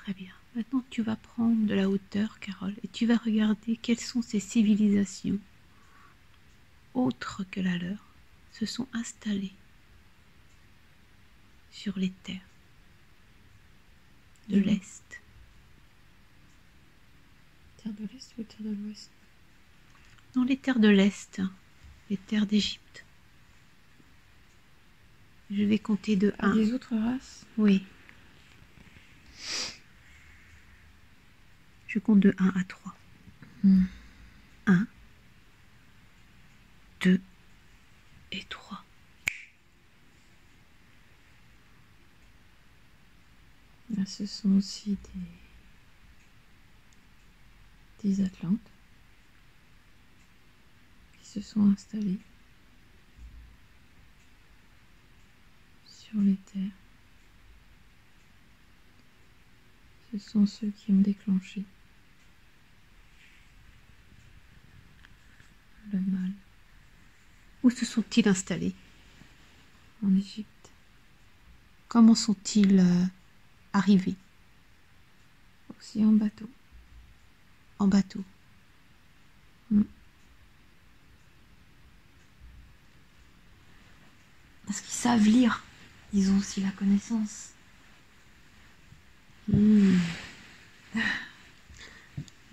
Très bien. Maintenant, tu vas prendre de la hauteur, Carole, et tu vas regarder quelles sont ces civilisations, autres que la leur, se sont installées sur les terres de l'Est. Terre de l'Est ou terre de l'Ouest? Non, les terres de l'Est, les terres d'Égypte. Je vais compter de 1. Des autres races? Oui. Je compte de 1 à 3. 1, 2 et 3. Là, ce sont aussi des Atlantes qui se sont installés sur les terres. Ce sont ceux qui ont déclenché le mal. Où se sont-ils installés? En Égypte. Comment sont-ils arrivés? Aussi en bateau. En bateau. Parce qu'ils savent lire. Ils ont aussi la connaissance.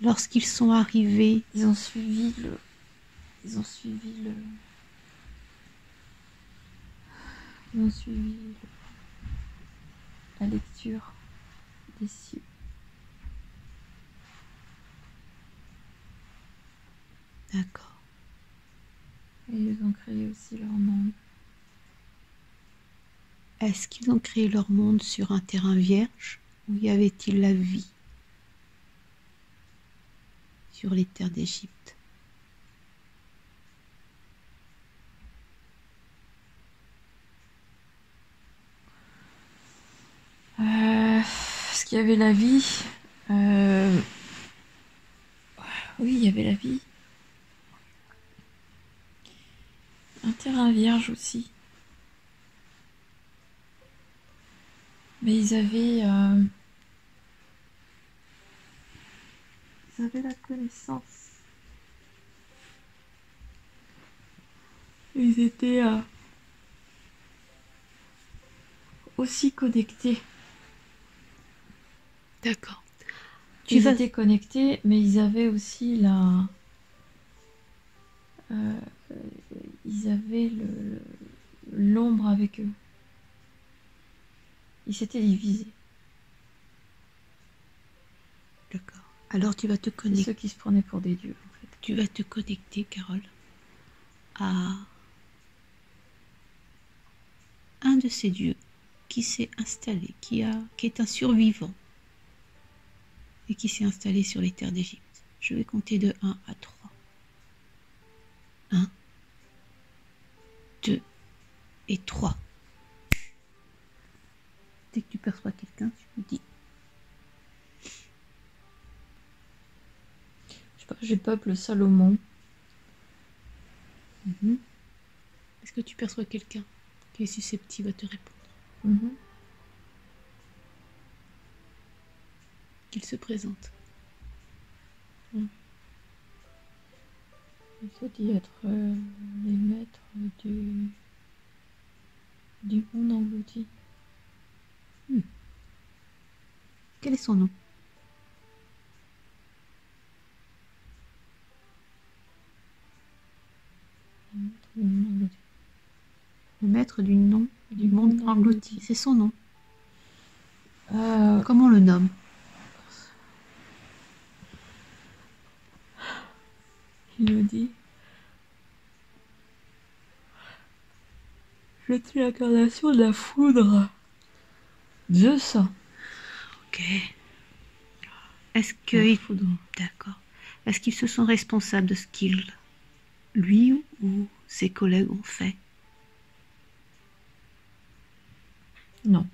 Lorsqu'ils sont arrivés, Ils ont suivi la lecture des cieux. d'accord. Et ils ont créé aussi leur monde. Est-ce qu'ils ont créé leur monde sur un terrain vierge ou y avait-il la vie sur les terres d'Égypte? Est-ce qu'il y avait la vie? Oui, il y avait la vie. Un terrain vierge aussi. Mais ils avaient la connaissance. Ils étaient aussi connectés. D'accord. Ils étaient connectés, mais ils avaient aussi ils avaient l'ombre avec eux. Ils s'étaient divisés. D'accord. Alors tu vas te connecter. Ceux qui se prenaient pour des dieux, en fait. Tu vas te connecter, Carole, à un de ces dieux qui s'est installé, qui est un survivant et qui s'est installé sur les terres d'Égypte. Je vais compter de 1 à 3. 1, 2 et 3. Dès que tu perçois quelqu'un, tu me dis. Je sais pas, j'ai peuple Salomon. Est-ce que tu perçois quelqu'un qui est susceptible à te répondre? Qu'il se présente. Il se dit être les maîtres du monde englouti. Quel est son nom? Le maître du nom du monde englouti. C'est son nom. Comment on le nomme? Il nous dit: je suis l'incarnation de la foudre. Zeus. Ok. Est-ce que d'accord. Est-ce qu'ils se sont responsables de ce qu'il, lui ou ses collègues ont fait? Non.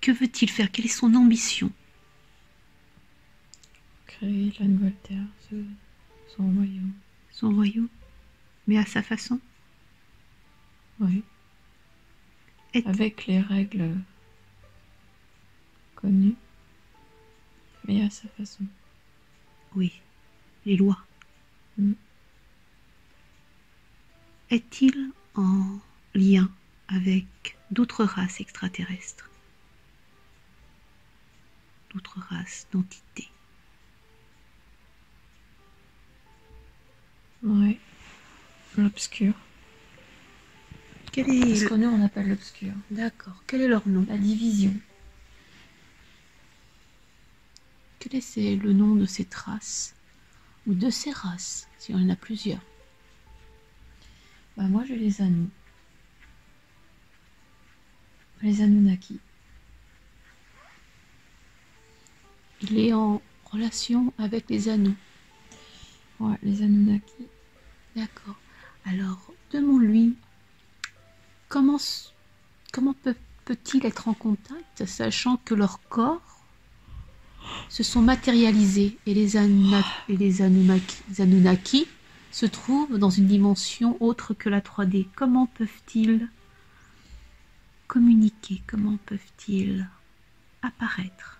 Que veut-il faire? Quelle est son ambition? Créer la nouvelle terre, son royaume. Son royaume? Mais à sa façon? Oui. Avec les règles connu, mais à sa façon. Oui, les lois. Mm. Est-il en lien avec d'autres races extraterrestres? D'autres races, d'entités? Ouais, l'obscur. Quel C'est est ce que nous on appelle l'obscur. D'accord. Quel est leur nom? La division. Quel est le nom de cette race? Ou de ces races, s'il y en a plusieurs? Bah moi j'ai les Anu. Les Anunnaki. Il est en relation avec les anneaux. Ouais, les Anunnaki. D'accord. Alors, demande-lui comment peut-il être en contact, sachant que leurs corps se sont matérialisés et les Anunnaki se trouvent dans une dimension autre que la 3D. Comment peuvent-ils communiquer? Comment peuvent-ils apparaître?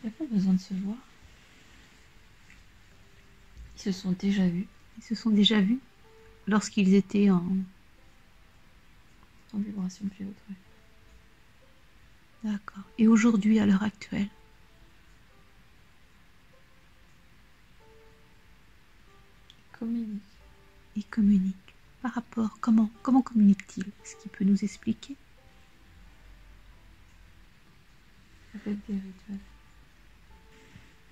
Il n'y a pas besoin de se voir. Ils se sont déjà vus. Ils se sont déjà vus lorsqu'ils étaient en vibration plus haute. Ouais. D'accord. Et aujourd'hui, à l'heure actuelle? Communique. Ils communiquent. Par rapport, comment communiquent-ils? Est-ce qu'il peut nous expliquer? Avec des rituels.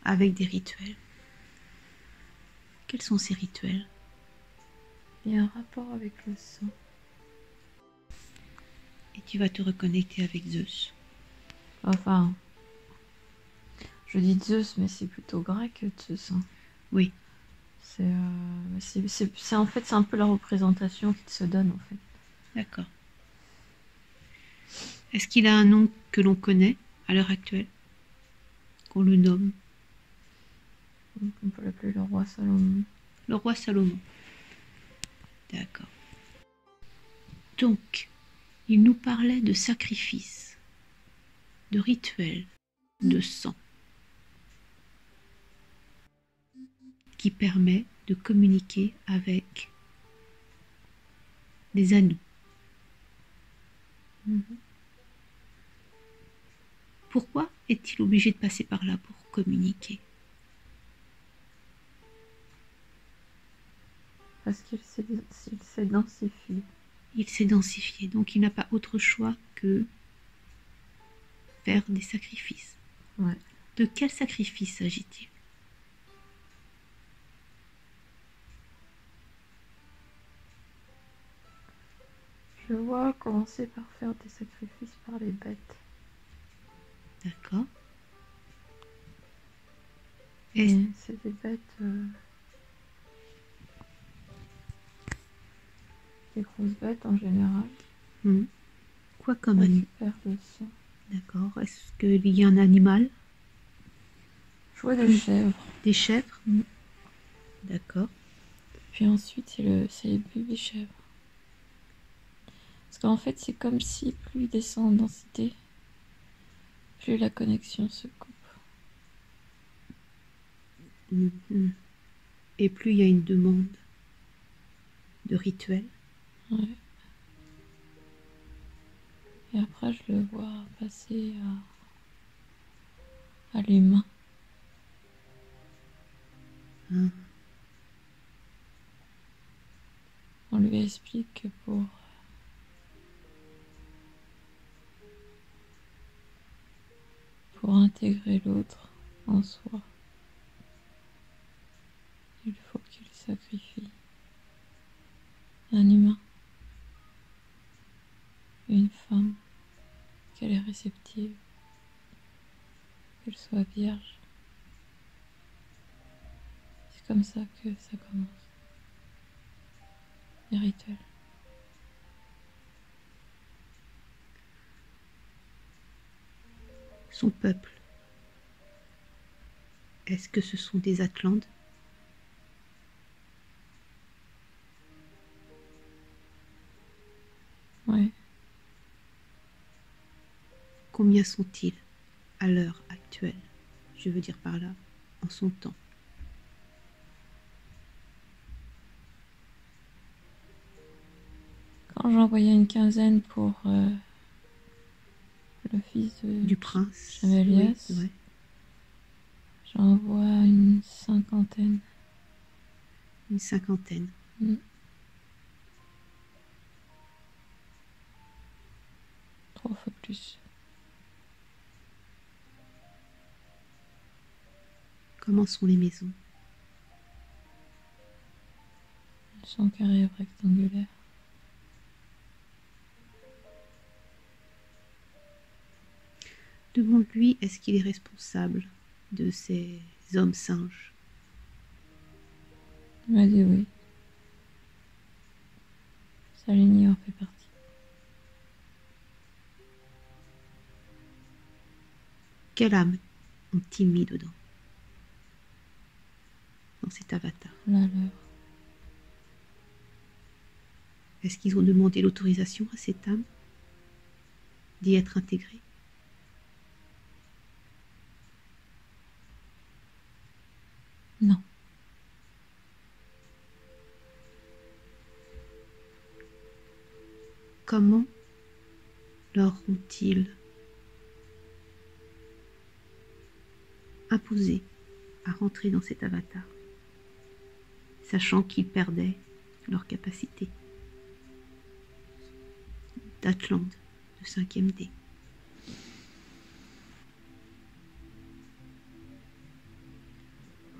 Avec des rituels. Quels sont ces rituels? Il y a un rapport avec le sang. Et tu vas te reconnecter avec Zeus. Enfin, je dis Zeus, mais c'est plutôt grec, Zeus. Hein. Oui. C'est en fait, c'est un peu la représentation qu'il se donne, en fait. D'accord. Est-ce qu'il a un nom que l'on connaît à l'heure actuelle? Qu'on le nomme? Donc, on peut l'appeler le roi Salomon. Le roi Salomon. D'accord. Donc, il nous parlait de sacrifices, de rituels, de sang, qui permet de communiquer avec des anneaux. Pourquoi est-il obligé de passer par là pour communiquer? Parce qu'il s'est densifié. Il s'est densifié, donc il n'a pas autre choix que faire des sacrifices. Ouais. De quel sacrifice s'agit-il? Je vois commencer par faire des sacrifices par les bêtes. D'accord. Et c'est des bêtes... des grosses bêtes en général. Quoi comme animal? Perte de sang. D'accord. Est-ce qu'il y a un animal? Je vois des chèvres. Des chèvres? D'accord. Puis ensuite, c'est les bébés chèvres. Parce qu'en fait, c'est comme si plus il descend en densité, plus la connexion se coupe. Et plus il y a une demande de rituel. Ouais. Et après, je le vois passer à l'humain. On lui explique que pour intégrer l'autre en soi, il faut qu'il sacrifie un humain, une femme, qu'elle est réceptive, qu'elle soit vierge. C'est comme ça que ça commence. Les rituels. Son peuple. Est-ce que ce sont des Atlantes? Ouais. Combien sont-ils à l'heure actuelle? Je veux dire par là, en son temps. Quand j'envoyais une quinzaine pour le fils Du prince. Chamelias, Oui, ouais. j'envoie une cinquantaine. Une cinquantaine. 3 fois plus. Comment sont les maisons? Elles sont carrées rectangulaires. Demande-lui, est-ce qu'il est responsable de ces hommes singes? Il m'a dit oui. Saligny en fait partie. Quelle âme ont-ils mis dedans? Dans cet avatar. La leur. Est-ce qu'ils ont demandé l'autorisation à cette âme d'y être intégrée? Non. Comment leur ont-ils imposé à rentrer dans cet avatar, sachant qu'ils perdaient leur capacité d'Atlante, de 5e D?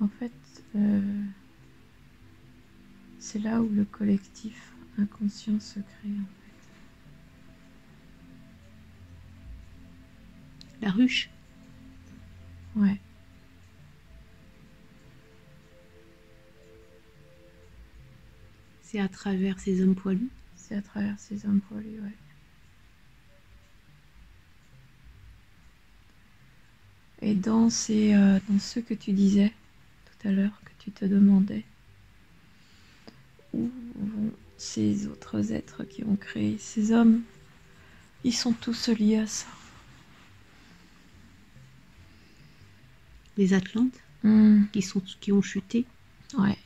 En fait, c'est là où le collectif inconscient se crée. En fait. La ruche? Ouais. C'est à travers ces hommes poilus? C'est à travers ces hommes poilus, ouais. Et dans ceux que tu disais tout à l'heure, que tu te demandais, où vont ces autres êtres qui ont créé ces hommes? Ils sont tous liés à ça. Les Atlantes qui ont chuté? Ouais.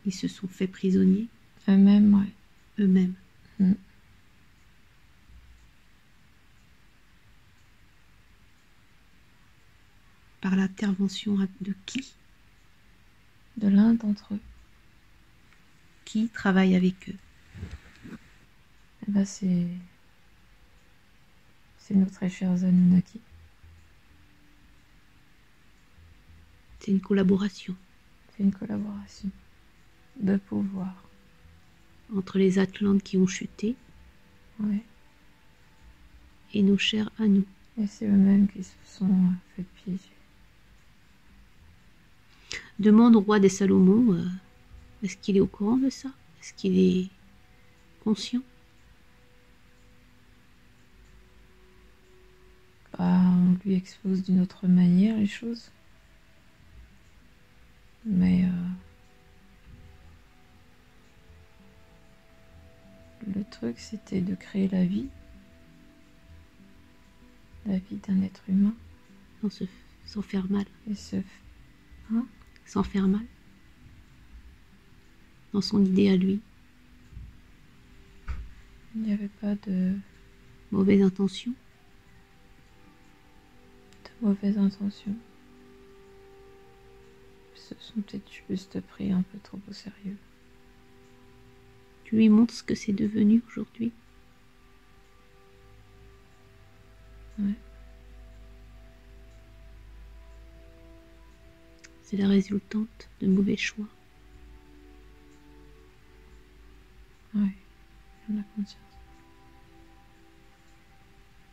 Ils se sont fait prisonniers? Eux-mêmes, ouais. Eux-mêmes. Par l'intervention de qui? De l'un d'entre eux. Qui travaille avec eux? Eh ben c'est nos très chers Anunnaki. C'est une collaboration. C'est une collaboration de pouvoir. Entre les Atlantes qui ont chuté, Ouais. et nos chers à nous. Et c'est eux-mêmes qui se sont fait piéger. Demande au roi des Salomon, est-ce qu'il est au courant de ça? Est-ce qu'il est conscient? On lui expose d'une autre manière les choses. Mais le truc, c'était de créer la vie d'un être humain. Sans faire mal. Et Sans faire mal. Dans son idée à lui. Il n'y avait pas de Mauvaise intention. mauvaises intentions. Ils se sont peut-être juste pris un peu trop au sérieux. Tu lui montres ce que c'est devenu aujourd'hui. Ouais. C'est la résultante de mauvais choix. Ouais, j'en ai conscience.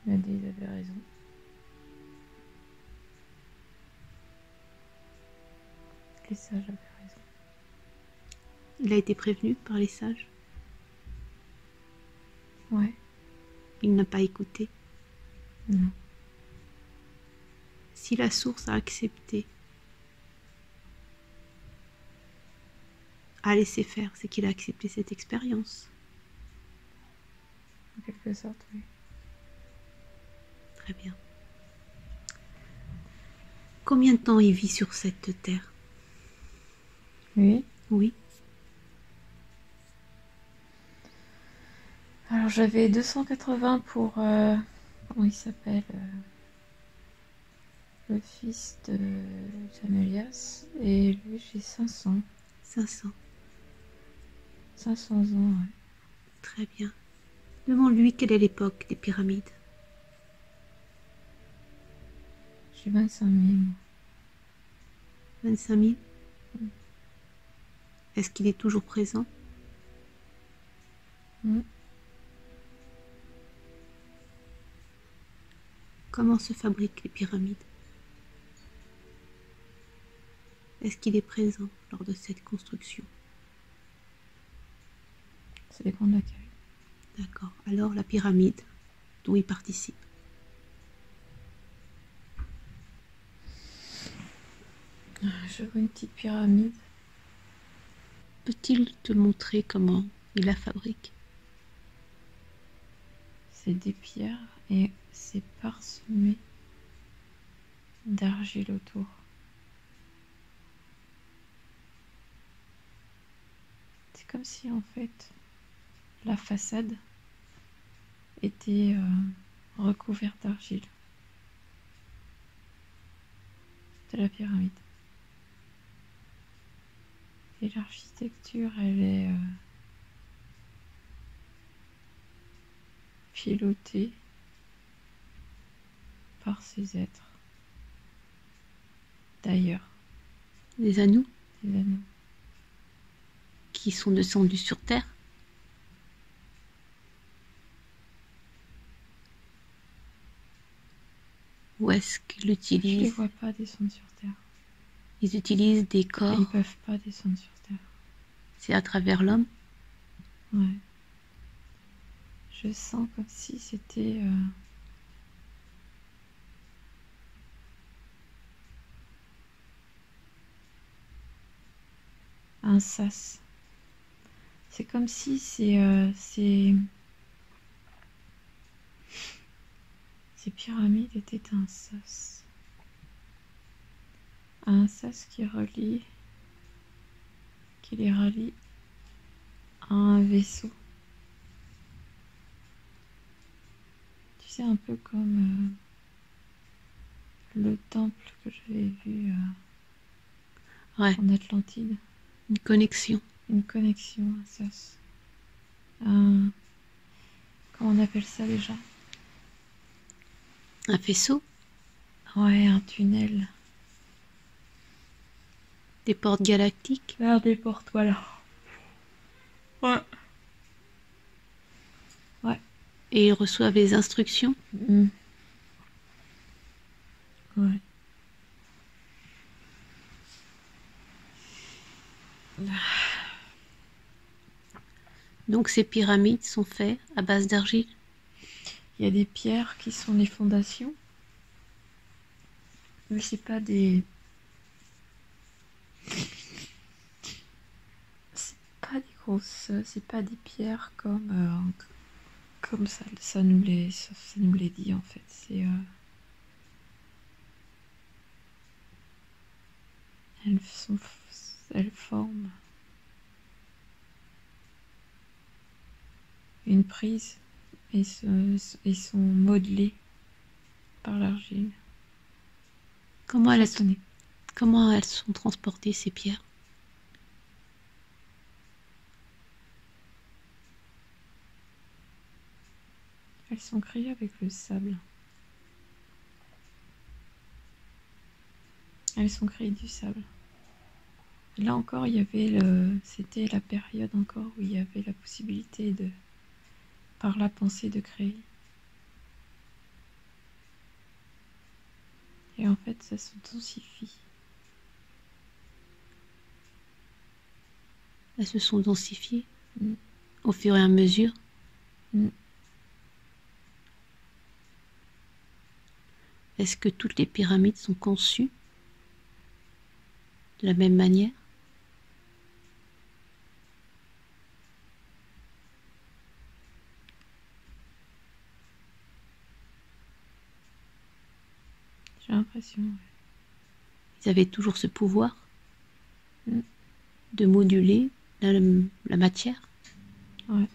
Il a dit, il avait raison. Les sages avaient raison. Il a été prévenu par les sages. Ouais. Il n'a pas écouté. Non. Si la source a accepté, a laissé faire, c'est qu'il a accepté cette expérience. En quelque sorte, oui. Très bien. Combien de temps il vit sur cette terre? Oui. Oui. Alors j'avais 280 pour... comment il s'appelle le fils de Janelias. Et lui j'ai 500. 500. 500 ans, ouais. Très bien. Demande-lui quelle est l'époque des pyramides. J'ai 25 000. 25 000. Est-ce qu'il est toujours présent? Comment se fabriquent les pyramides? Est-ce qu'il est présent lors de cette construction? Ça dépend de laquelle. D'accord. Alors la pyramide, d'où il participe. Je vois une petite pyramide. Peut-il te montrer comment il la fabrique? C'est des pierres et c'est parsemé d'argile autour. C'est comme si en fait la façade était recouverte d'argile de la pyramide. Et l'architecture, elle est pilotée par ces êtres d'ailleurs, Des anneaux des anneaux. qui sont descendus sur Terre? Ou est-ce qu'ils Je les utilisent vois pas descendre sur Terre. Ils utilisent des Ils corps? peuvent pas descendre sur Terre. C'est à travers l'homme? Ouais. Je sens comme si c'était un sas. C'est comme si ces pyramides étaient un sas. Un sas qui les relie à un vaisseau. Tu sais, un peu comme le temple que j'avais vu Ouais, en Atlantide. une connexion. Une connexion, un sas. Comment on appelle ça déjà? Un faisceau? Ouais, un tunnel. Des portes galactiques? Vers des portes, voilà. Ouais. Ouais. Et ils reçoivent les instructions? Ouais. Donc ces pyramides sont faites à base d'argile? Il y a des pierres qui sont les fondations. Mais c'est pas des... C'est pas des grosses... C'est pas des pierres comme ça nous les dit en fait. C'est... Elles forment une prise et sont modelées par l'argile. Comment elles sont transportées, ces pierres? Elles sont créées avec le sable. Elles sont créées du sable. Et là encore, il y avait c'était la période encore où il y avait la possibilité de, par la pensée, de créer. Et en fait, ça se densifie. Elles se sont densifiées au fur et à mesure? Est-ce que toutes les pyramides sont conçues de la même manière? j'ai l'impression. Ils avaient toujours ce pouvoir Mm. de moduler la matière. Ouais.